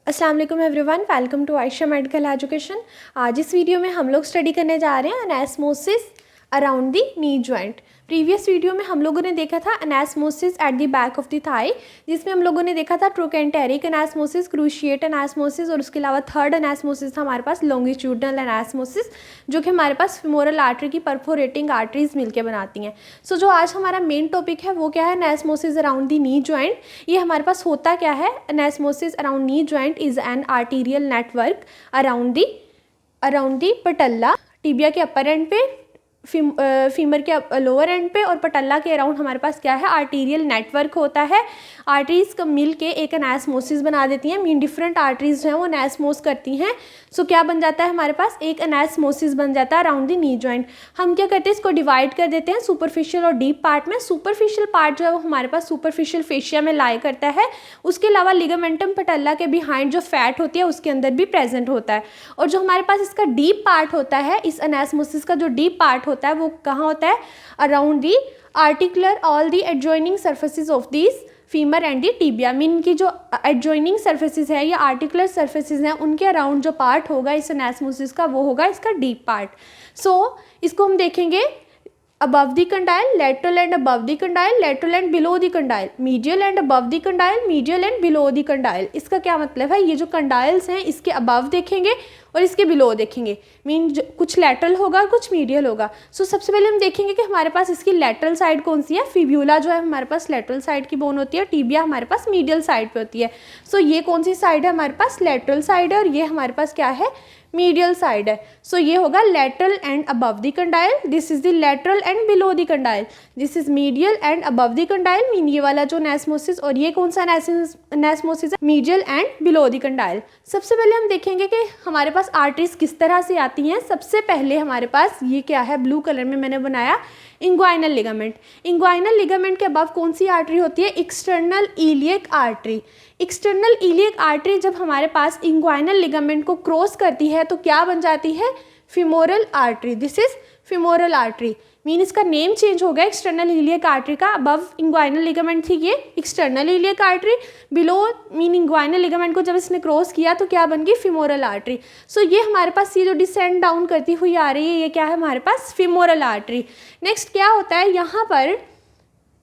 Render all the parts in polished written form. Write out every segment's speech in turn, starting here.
अस्सलाम वालेकुम everyone, welcome to Ayesha medical education. आज इस वीडियो में हम लोग स्टडी करने जा रहे हैं anastomosis around the knee joint. Previous video में हम लोगों ने देखा था anastomosis at the back of the thigh, जिसमें हम लोगों ने देखा था ट्रोकेंटेरिक एनास्मोसिस, क्रूशिएट एनास्मोसिस और उसके अलावा थर्ड एनास्मोसिस था हमारे पास लॉन्गिट्यूडनल एनास्मोसिस, जो कि हमारे पास फिमोरल आर्टरी की परफोरेटिंग आर्टरीज मिलकर बनाती हैं। सो जो आज हमारा मेन टॉपिक है वो क्या है, anastomosis around the knee joint. ये हमारे पास होता क्या है, anastomosis around knee joint is an arterial network around the patella, tibia के अपर एंड पे, फीमर के लोअर एंड पे और पटल्ला के अराउंड हमारे पास क्या है, आर्टीरियल नेटवर्क होता है। आर्टरीज का मिल के एक एनास्मोसिस बना देती हैं, मीन डिफरेंट आर्टरीज जो हैं वो एनास्मोस करती हैं। सो क्या बन जाता है हमारे पास, एक एनास्मोसिस बन जाता है अराउंड द नी जॉइंट। हम क्या करते हैं, इसको डिवाइड कर देते हैं सुपरफिशियल और डीप पार्ट में। सुपरफिशियल पार्ट जो है वो हमारे पास सुपरफिशियल फेशिया में लाई करता है, उसके अलावा लिगामेंटम पटल्ला के बिहाइंड जो फैट होती है उसके अंदर भी प्रेजेंट होता है। और जो हमारे पास इसका डीप पार्ट होता है, इस एनास्मोसिस का जो डीप पार्ट होता है वो कहाँ होता है, around the articular all the adjoining surfaces of this femur and the tibia. Mean की जो एडजॉइनिंग सर्फेसिस है या आर्टिकुलर सर्फेसिस हैं उनके अराउंड जो पार्ट होगा इस एनास्मोसिस का वो होगा इसका डीप पार्ट। सो इसको हम देखेंगे above the condyle, lateral and above the condyle, lateral and below the condyle, medial and above the condyle, medial and below the condyle। इसका क्या मतलब है, ये जो कंडाइल्स हैं इसके above देखेंगे और इसके बिलो देखेंगे। मीन कुछ लैटरल होगा और कुछ मीडियल होगा। सो सबसे पहले हम देखेंगे कि हमारे पास इसकी लैटरल साइड कौन सी है। फिब्यूला जो है हमारे पास लैटरल साइड की बोन होती है, टिबिया हमारे पास मीडियल साइड पे होती है। सो ये कौन सी साइड है, हमारे पास लैटरल साइड है और ये हमारे पास क्या है, मीडियल साइड है। सो ये होगा lateral and above the condyle, this is the lateral and below the condyle, this is medial and above the condyle. Mean ये वाला जो एनास्मोसिस, और ये कौन सा एनास्मोसिस है, medial and below the condyle. सबसे पहले हम देखेंगे कि हमारे पास आर्टरीज किस तरह से आती हैं। सबसे पहले हमारे पास ये क्या है, ब्लू कलर में मैंने बनाया, इंग्वाइनल लिगामेंट। इंग्वाइनल लिगामेंट के अबव कौन सी आर्टरी होती है, external iliac artery. External iliac artery जब हमारे पास इंग्वाइनल लिगामेंट को क्रॉस करती है तो क्या बन जाती है, femoral artery. This is femoral artery. Mean इसका नेम चेंज हो गया एक्सटर्नल इलियक आर्टरी का। अबव इंग्वाइनल लिगामेंट थी ये external iliac artery, below mean inguinal ligament को जब इसने क्रॉस किया तो क्या बन गई, फिमोरल आर्टरी। सो ये हमारे पास ये जो डिसेंड डाउन करती हुई आ रही है ये क्या है, हमारे पास फिमोरल आर्टरी। नेक्स्ट क्या होता है, यहाँ पर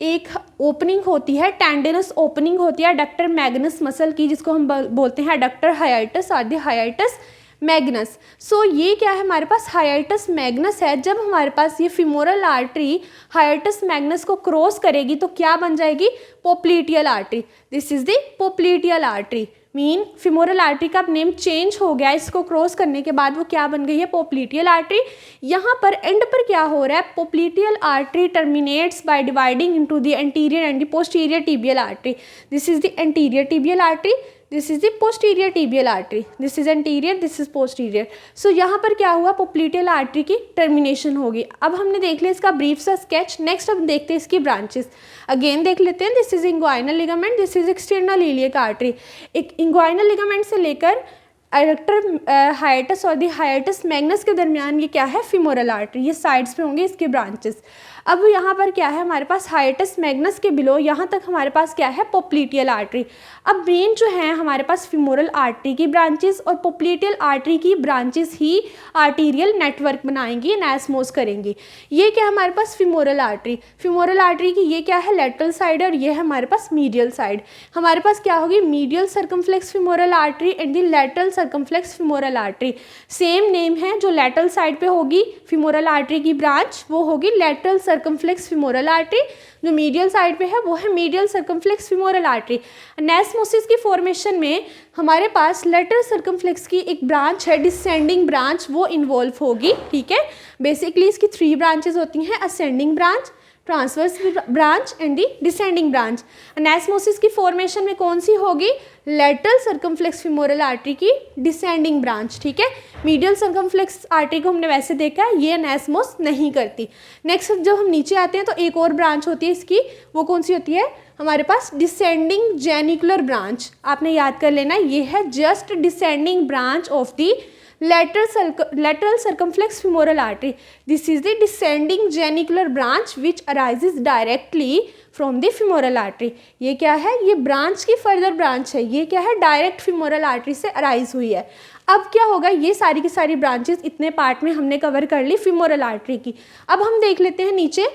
एक ओपनिंग होती है, टेंडिनस ओपनिंग होती है डक्टर मैग्नस मसल की, जिसको हम बोलते हैं डक्टर हाइएटस और द हाइएटस मैग्नस। सो ये क्या है, हमारे पास हाइएटस मैग्नस है। जब हमारे पास ये फिमोरल आर्टरी हाइएटस मैग्नस को क्रॉस करेगी तो क्या बन जाएगी, पोप्लीटियल artery. This is the popliteal artery. Mean femoral artery का नेम चेंज हो गया, इसको क्रॉस करने के बाद वो क्या बन गई है, पोप्लीटियल आर्टरी। यहाँ पर एंड पर क्या हो रहा है, popliteal artery terminates by dividing into the anterior and the posterior tibial artery. This is the anterior tibial artery, this is the posterior tibial artery, this is anterior, this is posterior. So यहाँ पर क्या हुआ, पोप्लीटियल artery की termination होगी। अब हमने देख लिया इसका ब्रीफ सा स्केच। नेक्स्ट अब देखते हैं इसकी ब्रांचेस, अगेन देख लेते हैं। This is inguinal ligament, this is external iliac artery. एक इंग्वाइनल लिगामेंट से लेकर एडक्टर हाइएटस और दी हाइएटस मैग्नस के दरमियान ये क्या है, फिमोरल आर्टरी। ये साइड्स पे होंगे इसके ब्रांचेस। अब यहाँ पर क्या है, हमारे पास हाइएटस मैग्नस के बिलो यहाँ तक हमारे पास क्या है, पोप्लीटियल आर्टरी। अब मेन जो है हमारे पास फिमोरल आर्टरी की ब्रांचेस और पोप्लीटियल आर्टरी की ब्रांचेस ही आर्टीरियल नेटवर्क बनाएंगी, एनास्मोस करेंगी। ये क्या है हमारे पास, फिमोरल आर्टरी। फिमोरल आर्टरी की ये क्या है, लेटरल साइड, और ये है हमारे पास मीडियल साइड। हमारे पास क्या होगी, medial circumflex femoral artery and the lateral circumflex femoral artery. Same name है, जो लेटरल साइड पे होगी फिमोरल आर्टरी की ब्रांच वो होगी लेटरल सर्कमफ्लेक्स फिमोरल आर्टरी, जो मीडियल साइड पे है वो है मीडियल सर्कमफ्लेक्स फिमोरल आर्टरी। एनास्मोसिस की फॉर्मेशन में हमारे पास लेटरल सर्कमफ्लेक्स की एक ब्रांच है, डिसेंडिंग ब्रांच, वो इन्वॉल्व होगी। ठीक है, बेसिकली इसकी 3 ब्रांचेस होती हैं, ascending branch, transverse branch and the descending branch. Anastomosis की फॉर्मेशन में कौन सी होगी, लेटरल सर्कमफ्लेक्स फिमोरल आर्टरी की डिसेंडिंग ब्रांच। ठीक है, मीडियल सर्कमफ्लेक्स आर्टरी को हमने वैसे देखा है, ये एनास्मोस नहीं करती। नेक्स्ट जब हम नीचे आते हैं तो एक और ब्रांच होती है इसकी, वो कौन सी होती है, हमारे पास डिसेंडिंग जेनिकुलर ब्रांच। आपने याद कर लेना, ये है just descending branch of the lateral circumflex femoral artery. This is the descending genicular branch which arises directly from the femoral artery. ये क्या है, ये ब्रांच की फर्दर ब्रांच है, ये क्या है, डायरेक्ट फीमोरल आर्टरी से अराइज हुई है। अब क्या होगा, ये सारी की सारी ब्रांचेस इतने पार्ट में हमने कवर कर ली फीमोरल आर्टरी की। अब हम देख लेते हैं नीचे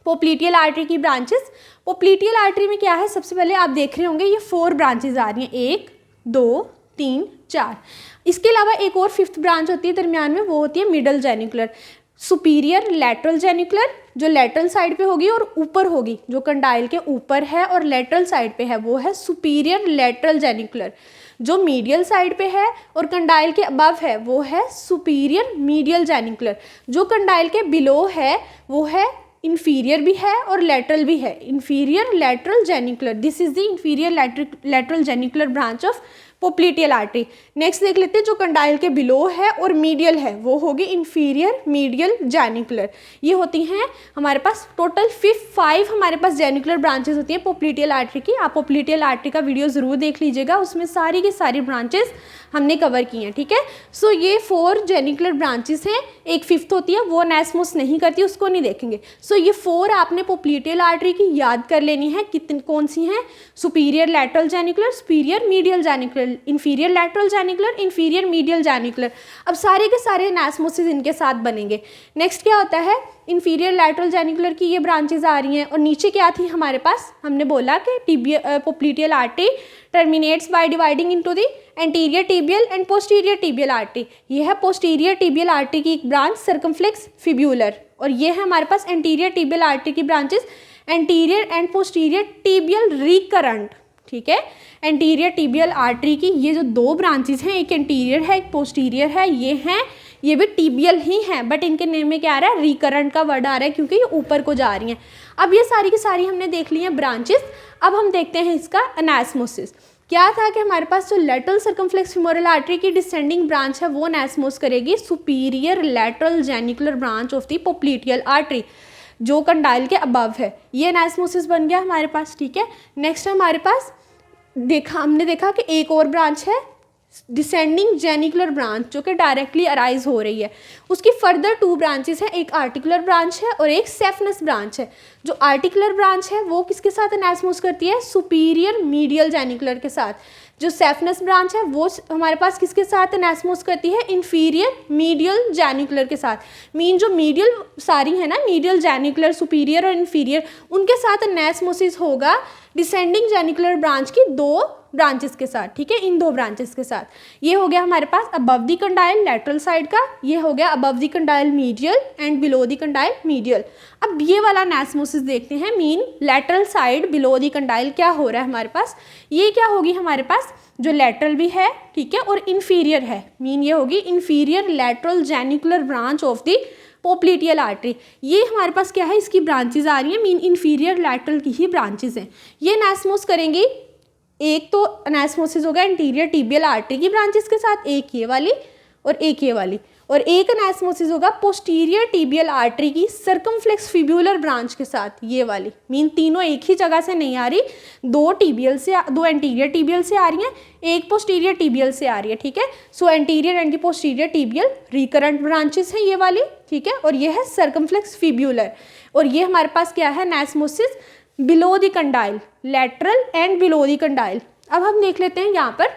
पोप्लीटियल आर्टरी की ब्रांचेस। पोप्लीटियल आर्टरी में क्या है, सबसे पहले आप देख रहे होंगे ये 4 ब्रांचेस आ रही हैं, 1 2 3 4। इसके अलावा एक और 5th ब्रांच होती है दरमियान में, वो होती है middle genicular. Superior lateral genicular जो लेटरल साइड पे होगी और ऊपर होगी, जो कंडाइल के ऊपर है और लेटरल साइड पे है, वो है सुपीरियर लैटरल जेनिकुलर। जो मीडियल साइड पे है और कंडाइल के अबव है, वो है सुपीरियर मीडियल जेनिकुलर। जो कंडाइल के बिलो है, वो है इंफीरियर भी है और लेटरल भी है, inferior lateral genicular. This is the inferior lateral genicular branch of पोप्लीटियल artery. Next देख लेते हैं जो कंडाइल के बिलो है और मीडियल है, वो होगी इंफीरियर मीडियल जेनिकुलर। ये होती हैं हमारे पास टोटल 5 हमारे पास जेनिकुलर ब्रांचेस होती हैं पोप्लीटियल आर्टरी की। आप पोप्लीटियल आर्टरी का वीडियो ज़रूर देख लीजिएगा, उसमें सारी की सारी ब्रांचेस हमने कवर की हैं, ठीक है। सो ये 4 जेनिकुलर ब्रांचेस हैं, एक 5th होती है वो एनास्मोस नहीं करती, उसको नहीं देखेंगे। सो ये 4 आपने पोप्लीटियल आर्टरी की याद कर लेनी है। कितनी कौन सी हैं, superior lateral genicular, superior medial genicular, inferior lateral genicular, inferior medial genicular. अब सारे के सारे एनास्मोसिस इनके साथ बनेंगे। नेक्स्ट क्या होता है, इंफीरियर लैटरल जेनिकुलर की ये ब्रांचेस आ रही हैं और नीचे क्या थी हमारे पास, हमने बोला कि पोप्लीटियल artery terminates by dividing into the anterior tibial and posterior tibial artery. ये है पोस्टीरियर टिबियल आर्टरी की एक ब्रांच सर्कमफ्लेक्स फिब्यूलर, और ये है हमारे पास एंटीरियर टिबियल आर्टरी की branches anterior and posterior tibial recurrent, ठीक है। एंटीरियर टिबियल आर्टरी की ये जो 2 ब्रांचेस हैं, एक एंटीरियर है एक पोस्टीरियर है, ये भी टिबियल ही हैं, बट इनके नेम में क्या आ रहा है, रिकरंट का वर्ड आ रहा है क्योंकि ये ऊपर को जा रही हैं। अब ये सारी की सारी हमने देख ली हैं ब्रांचेस। अब हम देखते हैं इसका एनास्मोसिस। क्या था कि हमारे पास जो लेटरल सर्कमफ्लेक्स फीमोरल आर्टरी की डिसेंडिंग ब्रांच है, वो एनास्मोस करेगी superior lateral genicular branch of the popliteal artery, जो कंडाइल के अबव है। ये एनास्मोसिस बन गया हमारे पास, ठीक है। नेक्स्ट हमारे पास हमने देखा कि एक और ब्रांच है डिसेंडिंग जेनिकुलर ब्रांच, जो कि डायरेक्टली अराइज हो रही है। उसकी फर्दर 2 ब्रांचेस हैं, एक आर्टिकुलर ब्रांच है और एक सेफनस ब्रांच है। जो आर्टिकुलर ब्रांच है वो किसके साथ एनास्मोस करती है, सुपीरियर मीडियल जेनिकुलर के साथ। जो सेफनस ब्रांच है वो हमारे पास किसके साथ एनास्मोस करती है, इंफीरियर मीडियल जेनिकुलर के साथ। मीन जो मीडियल सारी है ना, मीडियल जेनिकुलर सुपीरियर और इंफीरियर, उनके साथ एनास्मोसिस होगा डिसेंडिंग जेनिकुलर ब्रांच की 2 ब्रांचेस के साथ, ठीक है, इन 2 ब्रांचेस के साथ। ये हो गया हमारे पास above the condyle lateral side का, ये हो गया above the condyle medial and below the condyle medial. अब ये वाला एनास्मोसिस देखते हैं, mean lateral side below the condyle क्या हो रहा है हमारे पास। ये क्या होगी हमारे पास, जो लैटरल भी है, ठीक है, और इंफीरियर है, मीन ये होगी inferior lateral genicular branch of the पोप्लीटियल artery. ये हमारे पास क्या है, इसकी ब्रांचेज आ रही हैं, मीन इंफीरियर लैटरल की ही ब्रांचेज हैं। ये एनास्मोस करेंगी, एक तो एनास्मोसिस होगा इंटीरियर टिबियल आर्टरी की ब्रांचेस के साथ, एक ये वाली और एक ये वाली, और एक एनास्मोसिस होगा पोस्टीरियर टिबियल आर्टरी की सर्कमफ्लेक्स फिब्यूलर ब्रांच के साथ, ये वाली। मीन तीनों एक ही जगह से नहीं आ रही, 2 एंटीरियर टिबियल से आ रही हैं, एक पोस्टीरियर टिबियल से आ रही है, ठीक है। सो anterior and posterior tibial recurrent branches हैं ये वाली, ठीक है, और ये है सर्कमफ्लेक्स फिब्यूलर। और ये हमारे पास क्या है, anastomosis below the condyle, lateral and below the condyle. अब हम देख लेते हैं यहाँ पर,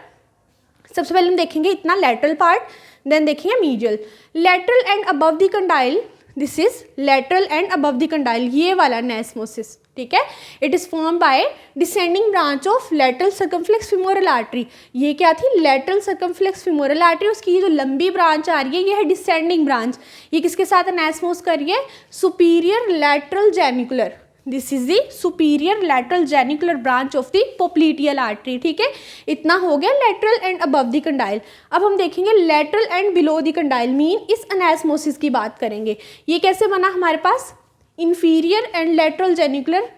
सबसे पहले हम देखेंगे इतना लैटरल पार्ट, देन देखेंगे medial. Lateral and above the condyle, this is lateral and above the condyle, ये वाला एनास्मोसिस, ठीक है। It is form by descending branch of lateral circumflex femoral artery. ये क्या थी, लैटरल सर्कमफ्लेक्स फीमोरल आर्टरी, उसकी ये जो लंबी ब्रांच आ रही है ये है डिसेंडिंग ब्रांच। ये किसके साथ एनास्मोस कर रही है, superior lateral genicular. This is the superior lateral genicular branch of the popliteal artery, ठीक है। इतना हो गया lateral and above the condyle. अब हम देखेंगे lateral and below the condyle, mean इस एनास्मोसिस की बात करेंगे। ये कैसे बना हमारे पास, इंफीरियर एंड लैटरल जेनिकुलर,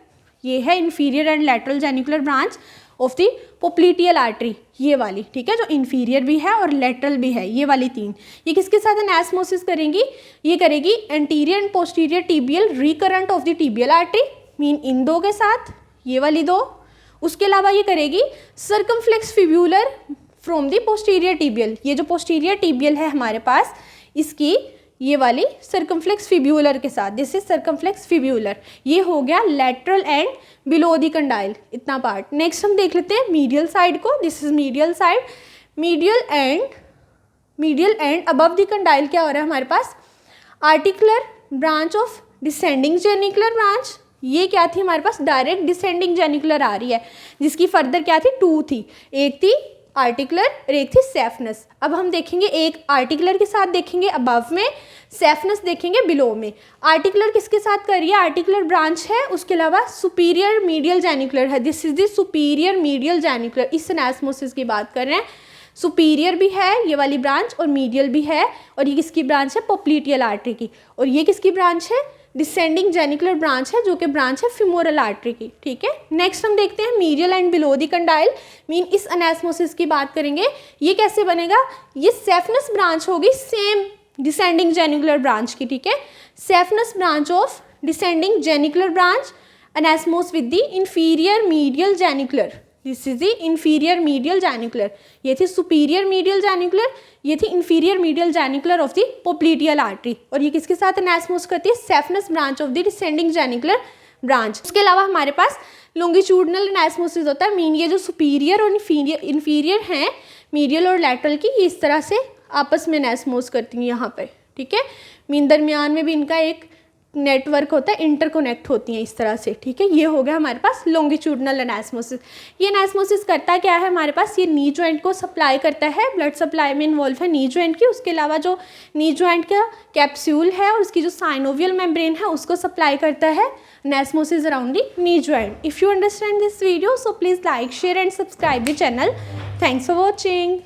ये है inferior and lateral genicular branch of the popliteal artery, ये वाली, ठीक है, जो इंफीरियर भी है और लैटरल भी है, ये वाली 3। ये किसके साथ एनास्मोसिस करेंगी, ये करेगी anterior and posterior tibial recurrent of the tibial artery, mean in 2 के साथ, ये वाली 2। उसके अलावा ये करेगी circumflex fibular from the posterior tibial. ये जो पोस्टीरियर टिबियल है हमारे पास, इसकी ये वाली सर्कमफ्लेक्स फिब्यूलर के साथ, दिस इज सर्कमफ्लेक्स फिब्यूलर। ये हो गया lateral and below the condyle, इतना पार्ट। नेक्स्ट हम देख लेते हैं मीडियल साइड को, this is medial side. Medial and above the condyle क्या हो रहा है हमारे पास, articular branch of descending genicular branch. ये क्या थी हमारे पास, डायरेक्ट डिसेंडिंग जेनिकुलर आ रही है, जिसकी फर्दर क्या थी, 2 थी, एक थी आर्टिकुलर और एक थी सेफनस। अब हम देखेंगे एक आर्टिकुलर के साथ देखेंगे अबव में, सेफनस देखेंगे बिलो में। आर्टिकुलर किसके साथ कर रही है, आर्टिकुलर ब्रांच है, उसके अलावा सुपीरियर मीडियल जेनिकुलर है, this is the superior medial genicular. इस एनास्मोसिस की बात कर रहे हैं, सुपीरियर भी है ये वाली ब्रांच और मीडियल भी है, और ये किसकी ब्रांच है, पोप्लीटियल आर्टरी की, और ये किसकी ब्रांच है, डिसेंडिंग जेनिकुलर ब्रांच है, जो कि ब्रांच है फिमोरल आर्टरी की, ठीक है। नेक्स्ट हम देखते हैं medial and below the condyle, mean इस एनास्मोसिस की बात करेंगे। ये कैसे बनेगा, ये सेफनस ब्रांच होगी सेम डिसेंडिंग जेनिकुलर ब्रांच की, ठीक है, saphenous branch of descending genicular branch anastomose with the inferior medial genicular, this is the inferior medial genicular. ये थी सुपीरियर मीडियल जेनिकुलर, ये थी inferior medial genicular of the popliteal artery, और ये किसके साथ एनास्मोस करती है, saphenous branch of the descending genicular branch. उसके अलावा हमारे पास लॉन्गिट्यूडनल एनास्मोसिस होता है, मीन ये जो सुपीरियर और इंफीरियर हैं मीडियल और लैटरल की, ये इस तरह से आपस में एनास्मोस करती हैं यहाँ पे, ठीक है, मीन दरमियान में भी इनका एक नेटवर्क होता है, इंटरकोनेक्ट होती हैं इस तरह से, ठीक है। ये हो गया हमारे पास लॉन्गिट्यूडनल एनास्मोसिस। ये एनास्मोसिस करता क्या है हमारे पास, ये नी जॉइंट को सप्लाई करता है, ब्लड सप्लाई में इन्वॉल्व है नी जॉइंट की। उसके अलावा जो नी जॉइंट का कैप्सूल है और उसकी जो साइनोवियल मेम्ब्रेन है उसको सप्लाई करता है anastomosis around the knee joint. If you understand this video so please like, share and subscribe the channel. Thanks for watching.